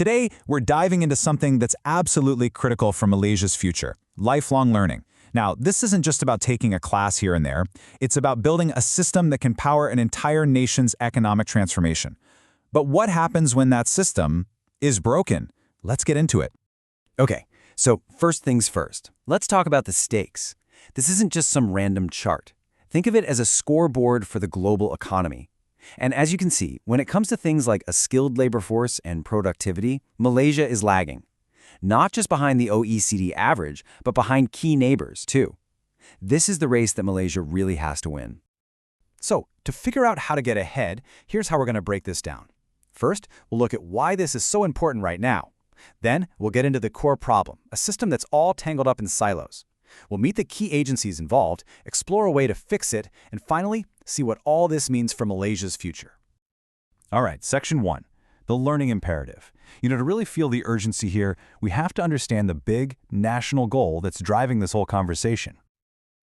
Today, we're diving into something that's absolutely critical for Malaysia's future: lifelong learning. Now, this isn't just about taking a class here and there. It's about building a system that can power an entire nation's economic transformation. But what happens when that system is broken? Let's get into it. Okay, so first things first. Let's talk about the stakes. This isn't just some random chart. Think of it as a scoreboard for the global economy. And as you can see, when it comes to things like a skilled labor force and productivity, Malaysia is lagging. Not just behind the OECD average, but behind key neighbors, too. This is the race that Malaysia really has to win. So, to figure out how to get ahead, here's how we're going to break this down. First, we'll look at why this is so important right now. Then, we'll get into the core problem, a system that's all tangled up in silos. We'll meet the key agencies involved, explore a way to fix it, and finally, see what all this means for Malaysia's future. All right, Section 1, the learning imperative. To really feel the urgency here, we have to understand the big national goal that's driving this whole conversation.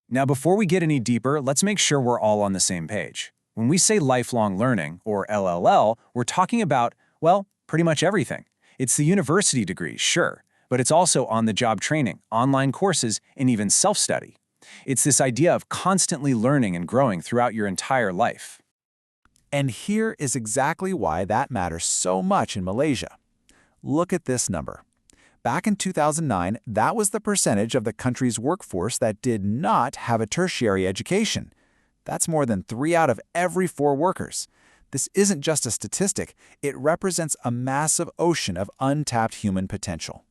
Now, before we get any deeper, let's make sure we're all on the same page. When we say lifelong learning, or LLL, we're talking about, well, pretty much everything. It's the university degree, sure, but it's also on-the-job training, online courses, and even self-study. It's this idea of constantly learning and growing throughout your entire life. And here is exactly why that matters so much in Malaysia. Look at this number. Back in 2009, that was the percentage of the country's workforce that did not have a tertiary education. That's more than 3 out of every 4 workers. This isn't just a statistic, it represents a massive ocean of untapped human potential.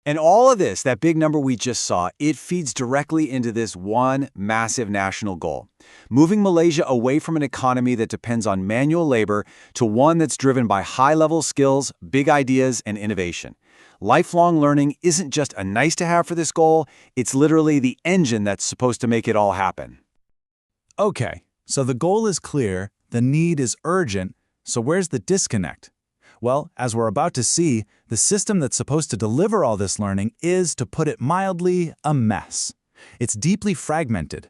And all of this, that big number we just saw, it feeds directly into this one massive national goal: moving Malaysia away from an economy that depends on manual labor to one that's driven by high-level skills, big ideas, and innovation. Lifelong learning isn't just a nice-to-have for this goal, it's literally the engine that's supposed to make it all happen. Okay, so the goal is clear, the need is urgent, so where's the disconnect? Well, as we're about to see, the system that's supposed to deliver all this learning is, to put it mildly, a mess. It's deeply fragmented.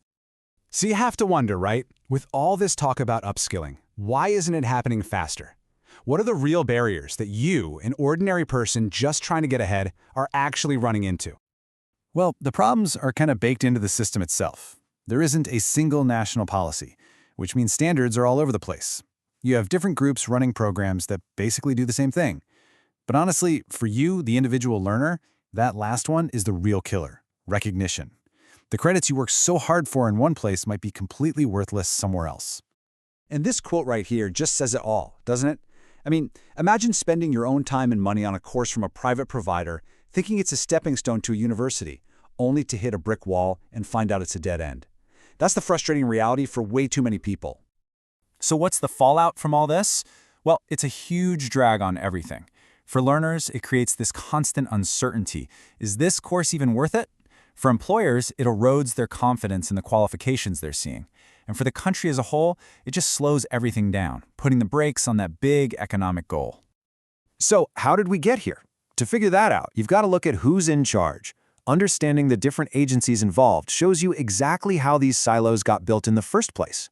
So you have to wonder, right? With all this talk about upskilling, why isn't it happening faster? What are the real barriers that you, an ordinary person just trying to get ahead, are actually running into? Well, the problems are kind of baked into the system itself. There isn't a single national policy, which means standards are all over the place. You have different groups running programs that basically do the same thing. But honestly, for you, the individual learner, that last one is the real killer: recognition. The credits you work so hard for in one place might be completely worthless somewhere else. And this quote right here just says it all, doesn't it? I mean, imagine spending your own time and money on a course from a private provider, thinking it's a stepping stone to a university, only to hit a brick wall and find out it's a dead end. That's the frustrating reality for way too many people. So what's the fallout from all this? Well, it's a huge drag on everything. For learners, it creates this constant uncertainty. Is this course even worth it? For employers, it erodes their confidence in the qualifications they're seeing. And for the country as a whole, it just slows everything down, putting the brakes on that big economic goal. So how did we get here? To figure that out, you've got to look at who's in charge. Understanding the different agencies involved shows you exactly how these silos got built in the first place.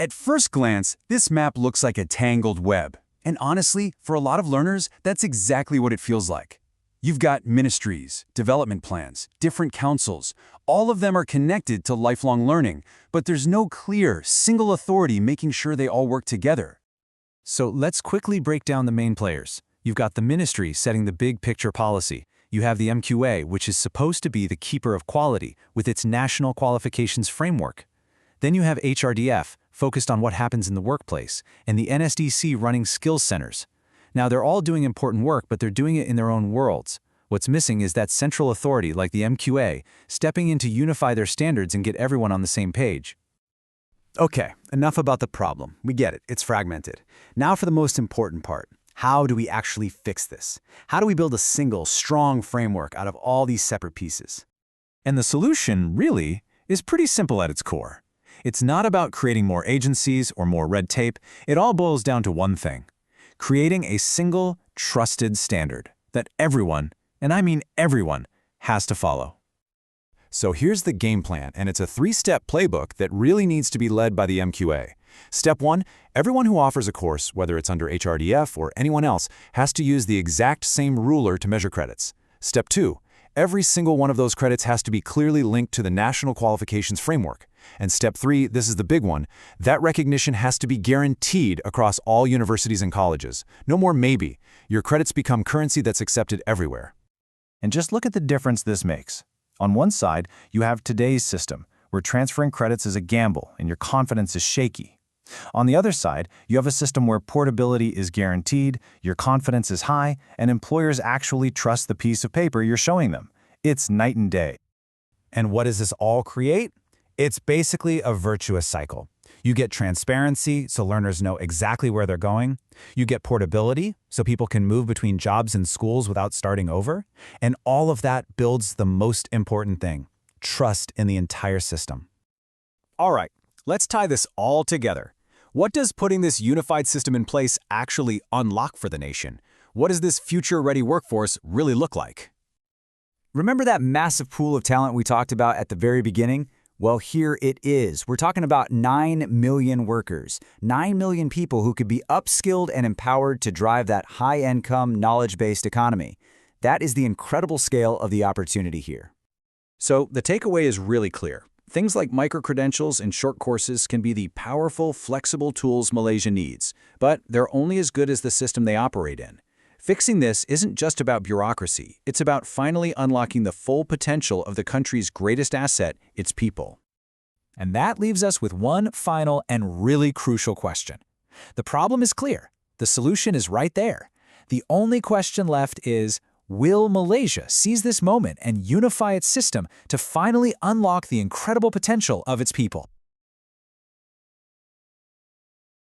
At first glance, this map looks like a tangled web. And honestly, for a lot of learners, that's exactly what it feels like. You've got ministries, development plans, different councils. All of them are connected to lifelong learning, but there's no clear, single authority making sure they all work together. So let's quickly break down the main players. You've got the ministry setting the big picture policy. You have the MQA, which is supposed to be the keeper of quality with its national qualifications framework. Then you have HRDF, focused on what happens in the workplace, and the NSDC running skills centers. Now, they're all doing important work, but they're doing it in their own worlds. What's missing is that central authority, like the MQA, stepping in to unify their standards and get everyone on the same page. Okay, enough about the problem. We get it, it's fragmented. Now for the most important part. How do we actually fix this? How do we build a single, strong framework out of all these separate pieces? And the solution, really, is pretty simple at its core. It's not about creating more agencies or more red tape. It all boils down to one thing: creating a single, trusted standard that everyone, and I mean everyone, has to follow. So here's the game plan, and it's a 3-step playbook that really needs to be led by the MQA. Step 1, everyone who offers a course, whether it's under HRDF or anyone else, has to use the exact same ruler to measure credits. Step 2, every single one of those credits has to be clearly linked to the National Qualifications Framework. And Step 3, this is the big one, that recognition has to be guaranteed across all universities and colleges. No more maybe. Your credits become currency that's accepted everywhere. And just look at the difference this makes. On one side, you have today's system, where transferring credits is a gamble and your confidence is shaky. On the other side, you have a system where portability is guaranteed, your confidence is high, and employers actually trust the piece of paper you're showing them. It's night and day. And what does this all create? It's basically a virtuous cycle. You get transparency, so learners know exactly where they're going. You get portability, so people can move between jobs and schools without starting over. And all of that builds the most important thing, trust in the entire system. All right, let's tie this all together. What does putting this unified system in place actually unlock for the nation? What does this future-ready workforce really look like? Remember that massive pool of talent we talked about at the very beginning? Well, here it is. We're talking about 9 million workers, 9 million people who could be upskilled and empowered to drive that high-income, knowledge-based economy. That is the incredible scale of the opportunity here. So the takeaway is really clear. Things like micro-credentials and short courses can be the powerful, flexible tools Malaysia needs, but they're only as good as the system they operate in. Fixing this isn't just about bureaucracy, it's about finally unlocking the full potential of the country's greatest asset, its people. And that leaves us with one final and really crucial question. The problem is clear. The solution is right there. The only question left is, will Malaysia seize this moment and unify its system to finally unlock the incredible potential of its people?